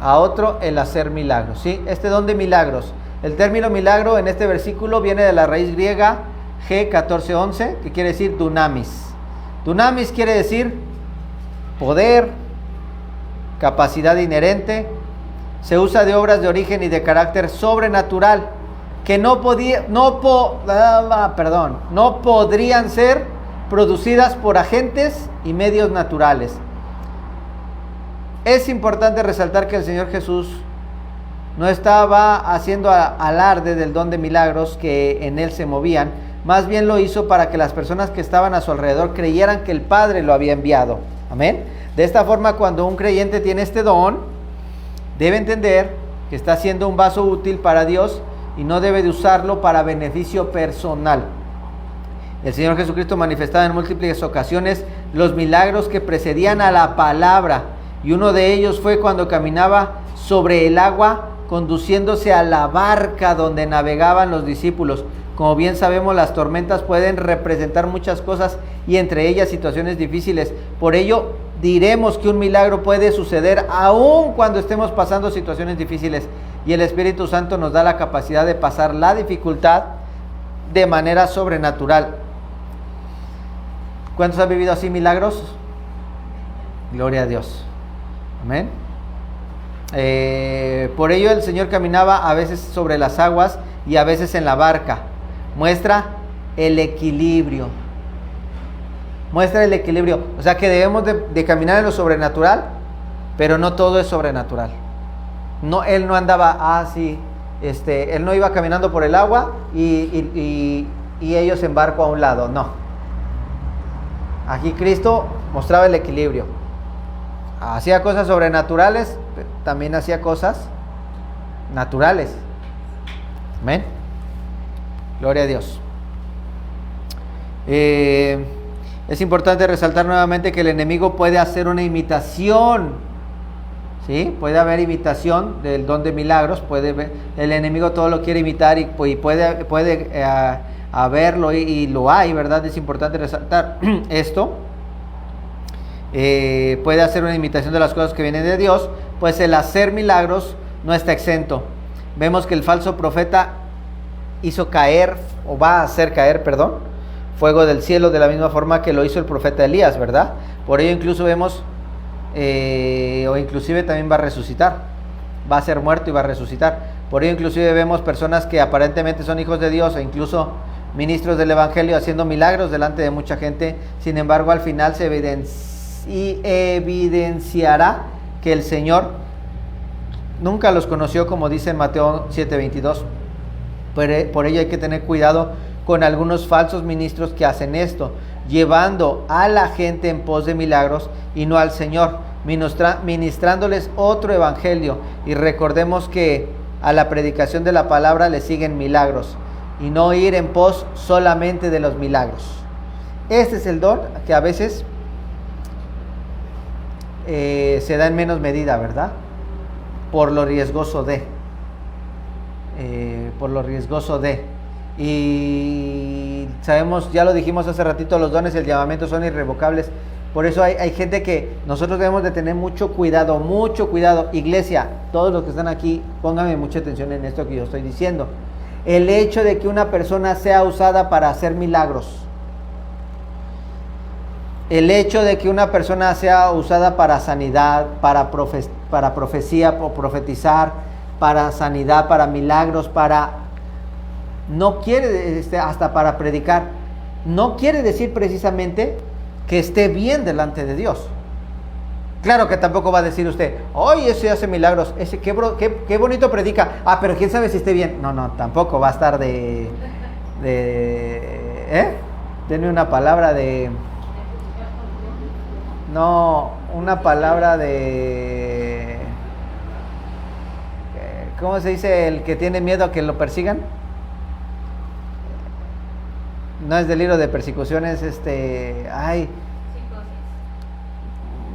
A otro el hacer milagros. ¿Sí? Este don de milagros. El término milagro en este versículo viene de la raíz griega G1411, que quiere decir dunamis. Dunamis quiere decir poder, capacidad inherente. Se usa de obras de origen y de carácter sobrenatural que no podrían ser producidas por agentes y medios naturales. Es importante resaltar que el Señor Jesús no estaba haciendo alarde del don de milagros que en él se movían, más bien lo hizo para que las personas que estaban a su alrededor creyeran que el Padre lo había enviado. Amén. De esta forma, cuando un creyente tiene este don, debe entender que está siendo un vaso útil para Dios y no debe de usarlo para beneficio personal. El Señor Jesucristo manifestaba en múltiples ocasiones los milagros que precedían a la palabra, y uno de ellos fue cuando caminaba sobre el agua conduciéndose a la barca donde navegaban los discípulos. Como bien sabemos, las tormentas pueden representar muchas cosas y entre ellas situaciones difíciles. Por ello, diremos que un milagro puede suceder aun cuando estemos pasando situaciones difíciles, y el Espíritu Santo nos da la capacidad de pasar la dificultad de manera sobrenatural. ¿Cuántos han vivido así milagros? Gloria a Dios. Amén. Por ello el Señor caminaba a veces sobre las aguas y a veces en la barca. Muestra el equilibrio. Muestra el equilibrio. O sea que debemos de caminar en lo sobrenatural, pero no todo es sobrenatural. No, él no andaba así. Él no iba caminando por el agua y ellos en barco a un lado. No. Aquí Cristo mostraba el equilibrio. Hacía cosas sobrenaturales, pero también hacía cosas naturales. Amén. Gloria a Dios. Es importante resaltar nuevamente que el enemigo puede hacer una imitación. ¿Sí? Puede haber imitación del don de milagros. El enemigo todo lo quiere imitar y puede haberlo y lo hay, ¿verdad? Es importante resaltar esto. Puede hacer una imitación de las cosas que vienen de Dios, pues el hacer milagros no está exento. Vemos que el falso profeta hizo caer, o va a hacer caer, fuego del cielo de la misma forma que lo hizo el profeta Elías, ¿verdad? Por ello incluso vemos, o inclusive también va a resucitar, va a ser muerto y va a resucitar. Por ello inclusive vemos personas que aparentemente son hijos de Dios e incluso ministros del evangelio haciendo milagros delante de mucha gente. Sin embargo, al final se evidenciará que el Señor nunca los conoció, como dice en Mateo 7:22. Por ello hay que tener cuidado con algunos falsos ministros que hacen esto, llevando a la gente en pos de milagros y no al Señor, ministrándoles otro evangelio. Y recordemos que a la predicación de la palabra le siguen milagros, y no ir en pos solamente de los milagros. Este es el don que a veces se da en menos medida, ¿verdad? Por lo riesgoso de. Y sabemos, ya lo dijimos hace ratito, los dones y el llamamiento son irrevocables. Por eso hay gente que nosotros debemos de tener mucho cuidado. Iglesia, todos los que están aquí, pónganme mucha atención en esto que yo estoy diciendo. El hecho de que una persona sea usada para hacer milagros el hecho de que una persona sea usada para sanidad, para profecía o profetizar, para sanidad, para milagros, no quiere, hasta para predicar, no quiere decir precisamente que esté bien delante de Dios. Claro que tampoco va a decir usted, ¡ay, ese hace milagros! Ese qué bonito predica. Ah, pero quién sabe si esté bien. No, tampoco va a estar Denme una palabra una palabra de... ¿Cómo se dice el que tiene miedo a que lo persigan? No es delirio de persecución, es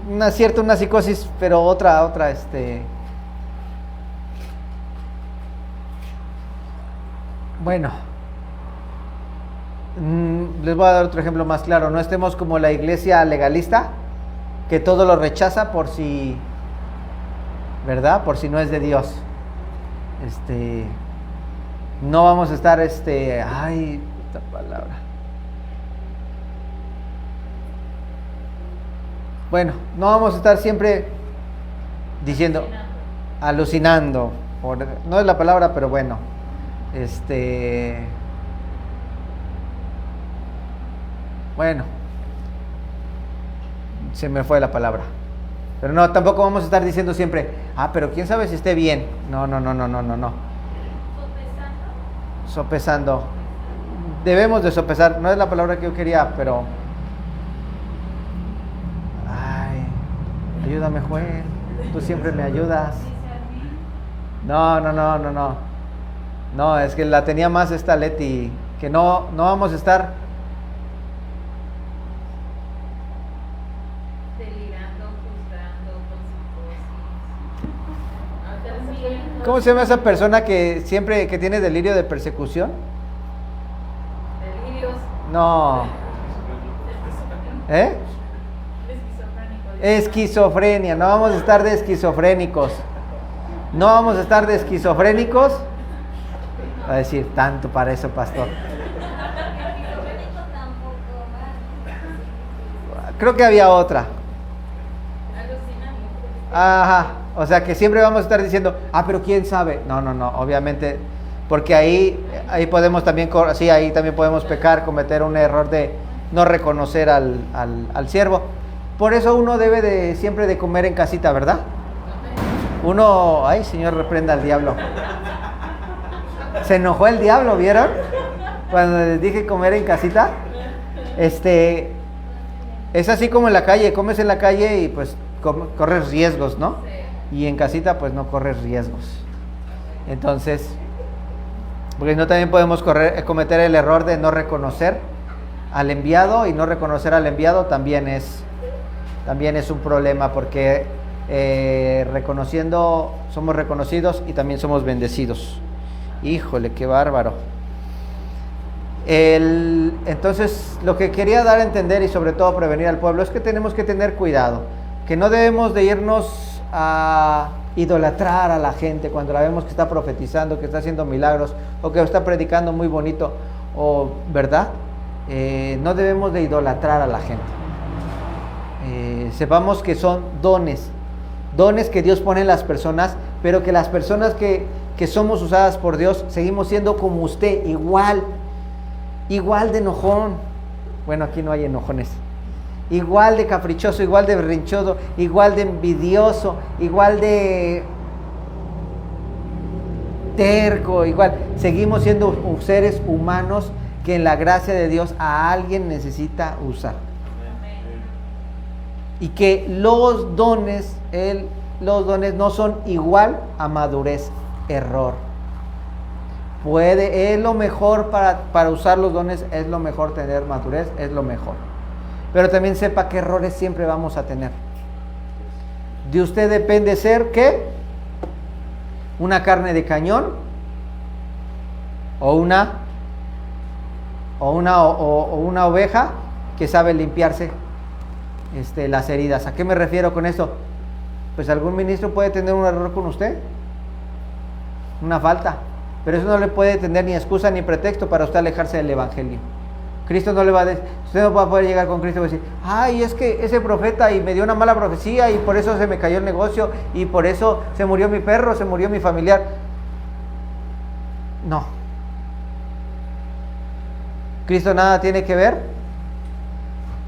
una psicosis, pero otra, bueno, les voy a dar otro ejemplo más claro. No estemos como la iglesia legalista, que todo lo rechaza por si, ¿verdad? Por si no es de Dios. No vamos a estar, esta palabra. Bueno, no vamos a estar siempre diciendo, alucinando. No es la palabra, pero bueno. Bueno, se me fue la palabra. Pero no, tampoco vamos a estar diciendo siempre, pero quién sabe si esté bien. No. Sopesando. Debemos de sopesar. No es la palabra que yo quería, pero... Ayúdame, Joel. Tú siempre me ayudas. No. No, es que la tenía más esta Leti. Que no vamos a estar... delirando, frustrando, ¿Cómo se llama esa persona que siempre que tiene delirio de persecución? delirios. No. Esquizofrenia. No vamos a estar de esquizofrénicos. Va a decir tanto para eso, pastor. Creo que había otra. Ajá. O sea que siempre vamos a estar diciendo, pero quién sabe. No, obviamente, porque ahí podemos también, sí, ahí también podemos pecar, cometer un error de no reconocer al siervo. Por eso uno debe siempre de comer en casita, ¿verdad? Ay, Señor, reprenda al diablo. Se enojó el diablo, ¿vieron? Cuando les dije comer en casita. Es así como en la calle, comes en la calle y pues corres riesgos, ¿no? Y en casita pues no corres riesgos. Entonces, porque no también podemos cometer el error de no reconocer al enviado, y no reconocer al enviado también es un problema, porque reconociendo somos reconocidos y también somos bendecidos. Híjole, qué bárbaro. Entonces, lo que quería dar a entender y sobre todo prevenir al pueblo es que tenemos que tener cuidado, que no debemos de irnos a idolatrar a la gente cuando la vemos que está profetizando, que está haciendo milagros o que está predicando muy bonito, ¿verdad? No debemos de idolatrar a la gente. Sepamos que son dones que Dios pone en las personas, pero que las personas que somos usadas por Dios seguimos siendo como usted, igual de enojón. Bueno, aquí no hay enojones. Igual de caprichoso, igual de berrinchudo, igual de envidioso, igual de terco, igual. Seguimos siendo seres humanos que en la gracia de Dios a alguien necesita usar. Y que los dones no son igual a madurez, error. Es lo mejor para usar los dones, es lo mejor tener madurez, es lo mejor. Pero también sepa que errores siempre vamos a tener. De usted depende ser, ¿qué? Una carne de cañón o una oveja que sabe limpiarse las heridas. ¿A qué me refiero con esto? Pues algún ministro puede tener un error con usted, una falta, pero eso no le puede tener ni excusa ni pretexto para usted alejarse del evangelio. Cristo no le va a decir, usted no va a poder llegar con Cristo y va a decir, ay, es que ese profeta y me dio una mala profecía y por eso se me cayó el negocio y por eso se murió mi perro, se murió mi familiar. No. Cristo nada tiene que ver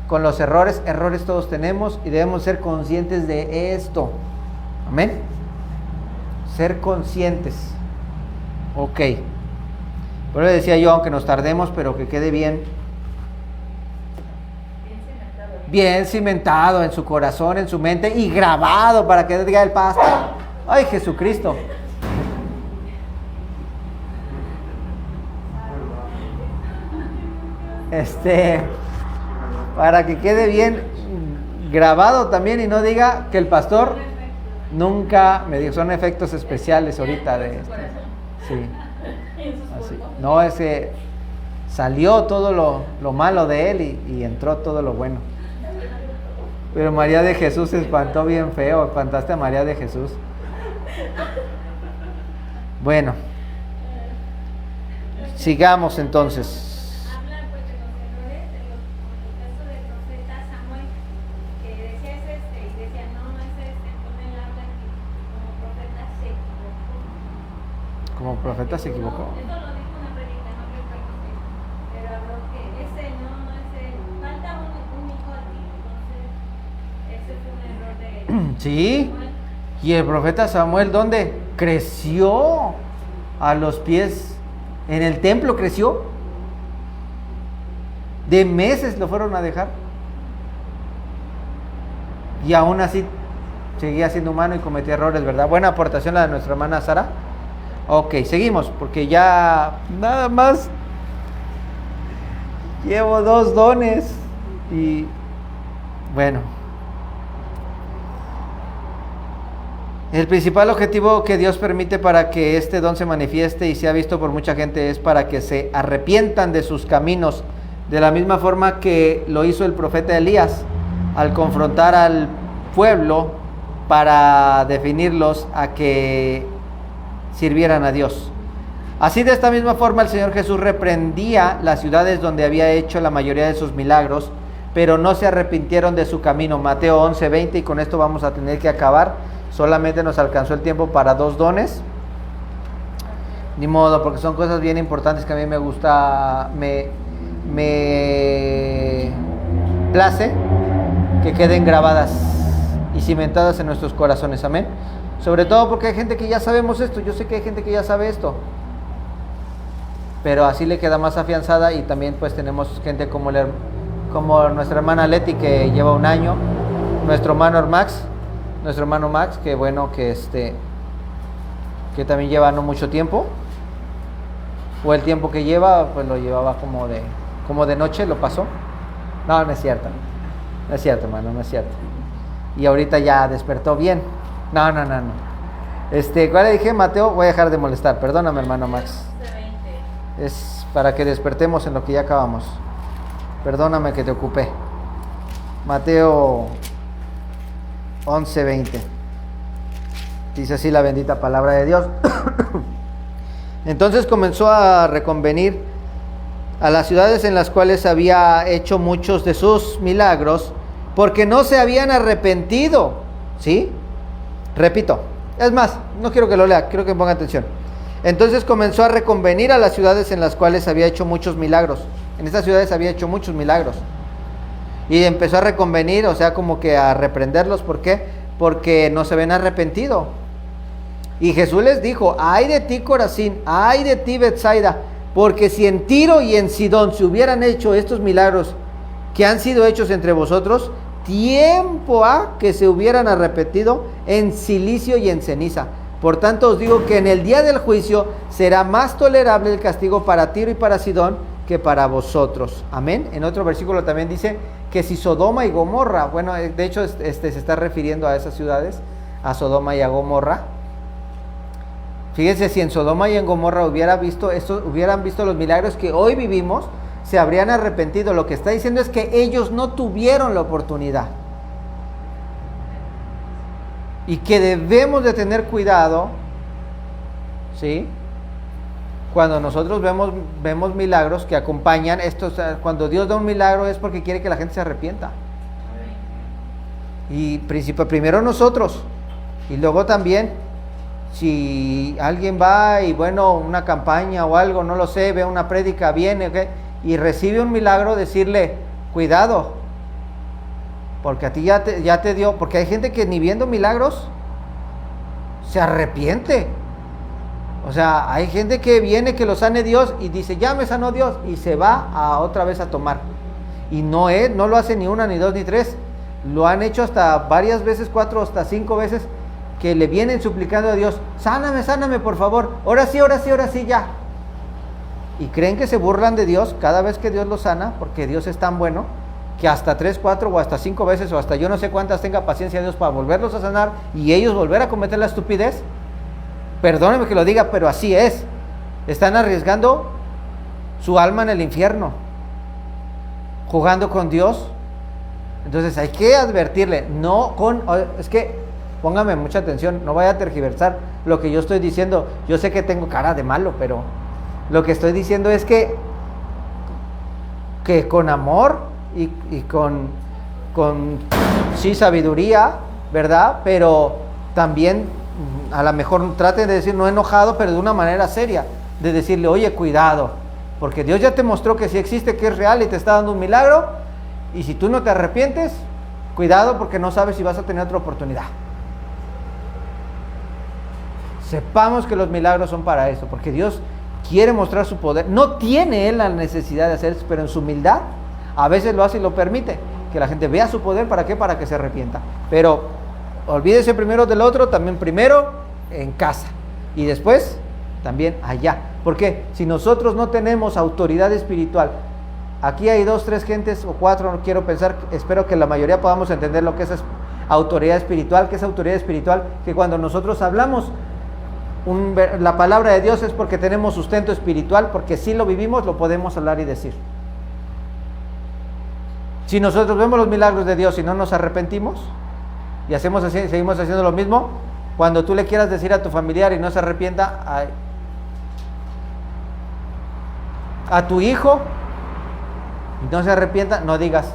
con los errores. Errores todos tenemos y debemos ser conscientes de esto. Amén. Ser conscientes. Ok. Por eso decía yo, aunque nos tardemos, pero que quede bien. Bien cimentado en su corazón, en su mente y grabado para que diga el pastor. Ay, Jesucristo. Para que quede bien grabado también y no diga que el pastor nunca me dijo, son efectos especiales ahorita de esto. Sí. Así. No, ese salió todo lo malo de él y entró todo lo bueno. Pero María de Jesús se espantó bien feo. Espantaste a María de Jesús. Bueno, sigamos entonces. Habla pues de los errores, de los, como el caso del profeta Samuel, que decía es este, y decía no, no es este, entonces él habla que como profeta se equivocó. Como profeta se equivocó. Eso lo dijo una predica, no recuerdo qué, pero habló que ese no, no es el, falta un hijo a ti, entonces ese fue un error de Sí. Samuel. Y el profeta Samuel, ¿dónde? Creció a los pies, en el templo creció. De meses lo fueron a dejar. Y aún así seguía siendo humano y cometía errores, ¿verdad? Buena aportación la de nuestra hermana Sara. Ok, seguimos, porque ya nada más llevo 2 dones. Y bueno. El principal objetivo que Dios permite para que este don se manifieste y sea visto por mucha gente es para que se arrepientan de sus caminos, de la misma forma que lo hizo el profeta Elías al confrontar al pueblo para definirlos a que sirvieran a Dios. Así, de esta misma forma, el Señor Jesús reprendía las ciudades donde había hecho la mayoría de sus milagros, pero no se arrepintieron de su camino. Mateo 11:20, y con esto vamos a tener que acabar. Solamente nos alcanzó el tiempo para 2 dones. Ni modo, porque son cosas bien importantes que a mí me gusta, me place que queden grabadas y cimentadas en nuestros corazones. Amén. Sobre todo porque hay gente que ya sabemos esto. Yo sé que hay gente que ya sabe esto, pero así le queda más afianzada. Y también pues tenemos gente como nuestra hermana Leti, que lleva 1 año, nuestro hermano Max, que bueno, que también lleva no mucho tiempo, o el tiempo que lleva, pues lo llevaba como de noche, lo pasó. No, no es cierto, hermano, no es cierto. Y ahorita ya despertó bien. No. ¿Cuál le dije, Mateo? Voy a dejar de molestar, perdóname, hermano Max. Es para que despertemos en lo que ya acabamos. Perdóname que te ocupé. Mateo 11:20. Dice así la bendita palabra de Dios. Entonces comenzó a reconvenir a las ciudades en las cuales había hecho muchos de sus milagros, porque no se habían arrepentido. ¿Sí? Repito. Es más, no quiero que lo lea, quiero que ponga atención. Entonces comenzó a reconvenir a las ciudades en las cuales había hecho muchos milagros. En estas ciudades había hecho muchos milagros. Y empezó a reconvenir, o sea, como que a reprenderlos. ¿Por qué? Porque no se habían arrepentido. Y Jesús les dijo: ay de ti, Corazín, ay de ti, Betsaida, porque si en Tiro y en Sidón se hubieran hecho estos milagros que han sido hechos entre vosotros, tiempo ha que se hubieran arrepentido en silicio y en ceniza. Por tanto os digo que en el día del juicio será más tolerable el castigo para Tiro y para Sidón que para vosotros. Amén. En otro versículo también dice que si Sodoma y Gomorra, bueno, de hecho se está refiriendo a esas ciudades, a Sodoma y a Gomorra. Fíjense, si en Sodoma y en Gomorra hubieran visto los milagros que hoy vivimos, se habrían arrepentido. Lo que está diciendo es que ellos no tuvieron la oportunidad. Y que debemos de tener cuidado, ¿sí?, cuando nosotros vemos milagros que acompañan esto. O sea, cuando Dios da un milagro es porque quiere que la gente se arrepienta. Y primero nosotros, y luego también si alguien va y bueno, una campaña o algo, no lo sé, ve una prédica, viene, ¿okay?, y recibe un milagro, decirle, cuidado, porque a ti ya te dio, porque hay gente que ni viendo milagros se arrepiente. O sea, hay gente que viene, que lo sane Dios y dice, ya me sanó Dios, y se va otra vez a tomar. Y no lo hace ni una, ni dos, ni tres. Lo han hecho hasta varias veces, 4, hasta 5 veces, que le vienen suplicando a Dios, sáname por favor, ahora sí, ya. Y creen que se burlan de Dios cada vez que Dios los sana, porque Dios es tan bueno, que hasta 3, 4 o hasta 5 veces, o hasta yo no sé cuántas tenga paciencia Dios para volverlos a sanar, y ellos volver a cometer la estupidez. Perdóneme que lo diga, pero así es. Están arriesgando su alma en el infierno, jugando con Dios. Entonces hay que advertirle, es que póngame mucha atención, no vaya a tergiversar lo que yo estoy diciendo. Yo sé que tengo cara de malo, pero lo que estoy diciendo es que con amor y con sí, sabiduría, ¿verdad? Pero también a lo mejor traten de decir, no enojado, pero de una manera seria, de decirle, oye, cuidado, porque Dios ya te mostró que sí existe, que es real y te está dando un milagro, y si tú no te arrepientes, cuidado, porque no sabes si vas a tener otra oportunidad. Sepamos que los milagros son para eso, porque Dios quiere mostrar su poder. No tiene Él la necesidad de hacer eso, pero en su humildad a veces lo hace y lo permite, que la gente vea su poder. ¿Para qué? Para que se arrepienta. Pero olvídese primero del otro, también primero en casa y después también allá. Porque si nosotros no tenemos autoridad espiritual, aquí hay 2, 3 gentes o 4, no quiero pensar, espero que la mayoría podamos entender lo que es autoridad espiritual. ¿Qué es autoridad espiritual? Que cuando nosotros hablamos la palabra de Dios es porque tenemos sustento espiritual, porque si lo vivimos lo podemos hablar y decir. Si nosotros vemos los milagros de Dios y no nos arrepentimos y hacemos así, seguimos haciendo lo mismo, cuando tú le quieras decir a tu familiar y no se arrepienta, a tu hijo y no se arrepienta, no digas,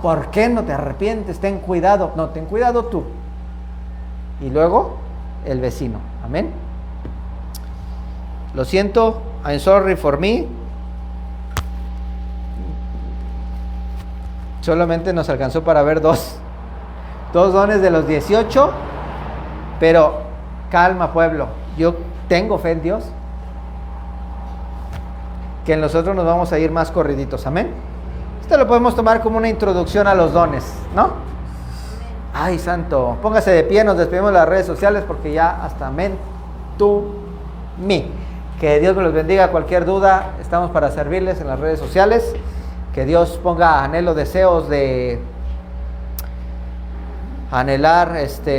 ¿por qué no te arrepientes? Ten cuidado. No, ten cuidado tú. Y luego el vecino. Amén. Lo siento, I'm sorry for me. Solamente nos alcanzó para ver dos dones de los 18, pero calma, pueblo, yo tengo fe en Dios, que en nosotros nos vamos a ir más corriditos. Amén. Esto lo podemos tomar como una introducción a los dones, ¿no? Ay, santo, póngase de pie, nos despedimos de las redes sociales porque ya hasta amén, tú, mí. Que Dios me los bendiga. Cualquier duda, estamos para servirles en las redes sociales. Que Dios ponga anhelo, deseos de anhelar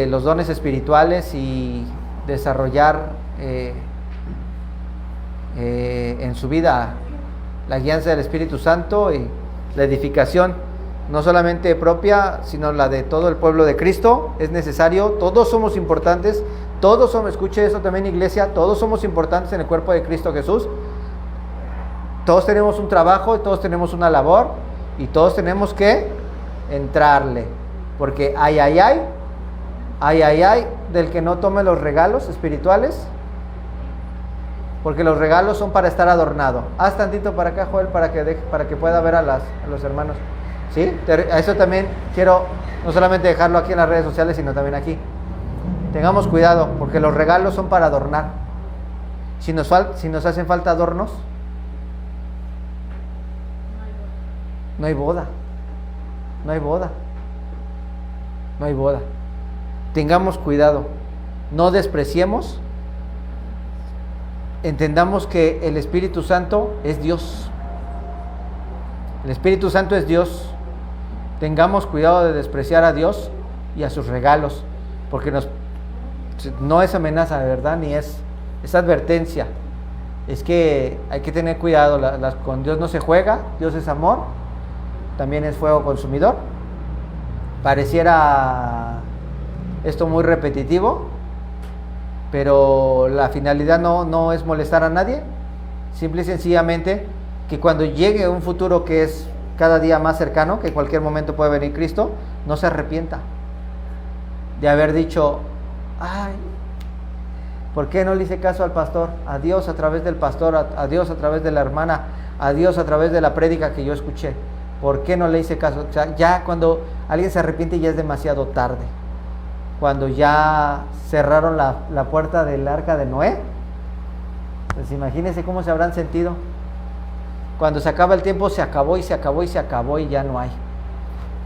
los dones espirituales y desarrollar en su vida la guianza del Espíritu Santo y la edificación, no solamente propia, sino la de todo el pueblo de Cristo. Es necesario, todos somos importantes, todos somos, escuche eso también, iglesia, todos somos importantes en el cuerpo de Cristo Jesús. Todos tenemos un trabajo, todos tenemos una labor y todos tenemos que entrarle, porque ay del que no tome los regalos espirituales, porque los regalos son para estar adornado. Haz tantito para acá, Joel, para que pueda ver a los hermanos. ¿Sí? A eso también quiero no solamente dejarlo aquí en las redes sociales, sino también aquí. Tengamos cuidado, porque los regalos son para adornar. Si nos hacen falta adornos, no hay boda. No hay boda. No hay boda. Tengamos cuidado. No despreciemos. Entendamos que el Espíritu Santo es Dios. El Espíritu Santo es Dios. Tengamos cuidado de despreciar a Dios y a sus regalos, porque no es amenaza, de verdad, ni es advertencia. Es que hay que tener cuidado. Con Dios no se juega. Dios es amor. También es fuego consumidor. Pareciera esto muy repetitivo, pero la finalidad no es molestar a nadie, simple y sencillamente que cuando llegue un futuro que es cada día más cercano, que en cualquier momento puede venir Cristo, no se arrepienta de haber dicho, ay, ¿por qué no le hice caso al pastor? A Dios a través del pastor, a Dios a través de la hermana, a Dios a través de la prédica que yo escuché. ¿Por qué no le hice caso? O sea, ya cuando alguien se arrepiente ya es demasiado tarde. Cuando ya cerraron la puerta del arca de Noé, pues imagínense cómo se habrán sentido. Cuando se acaba el tiempo, se acabó y se acabó y se acabó y ya no hay.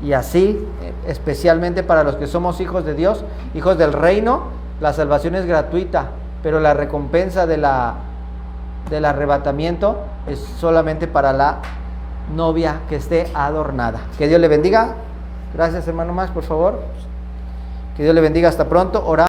Y así, especialmente para los que somos hijos de Dios, hijos del reino, la salvación es gratuita, pero la recompensa del arrebatamiento es solamente para la novia que esté adornada. Que Dios le bendiga. Gracias, hermano Max, por favor. Que Dios le bendiga. Hasta pronto. Oramos.